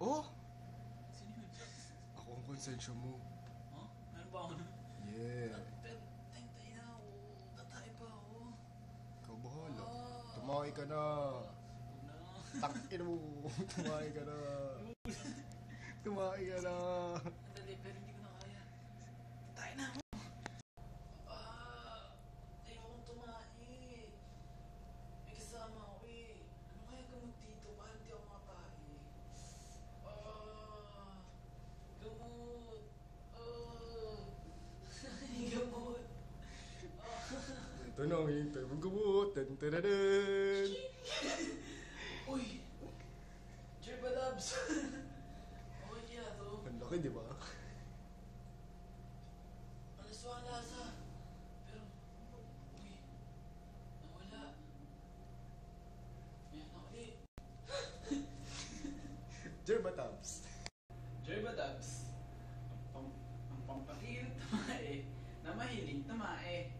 Oh! Sino yun? Ako ang konsensya mo. Huh? Ano ba ako na? Yeah. Pero, tayo na ako. Tatay pa ako. Ikaw bahala. Tumakay ka na. Huwag na. Takin mo. Tumakay ka na. Tumakay ka na. Andali, pero hindi ko na kaya. Tayo na ako. Ayokong tumae. May kasama ako eh. Ano kaya gamot dito? Bakit di ako makapae? Gamot. Gamot. Ito na ang hintay mong gamot. Tan-tararan. Uy! Jibadabs! Okay kaya to? Ang laki, di ba? Ang laswa ang lasa. Pero, uy, nawala. Yan na ulit. Jerbatabs. Jibadabs! Ang pampahilig tumae na mahilig tumae.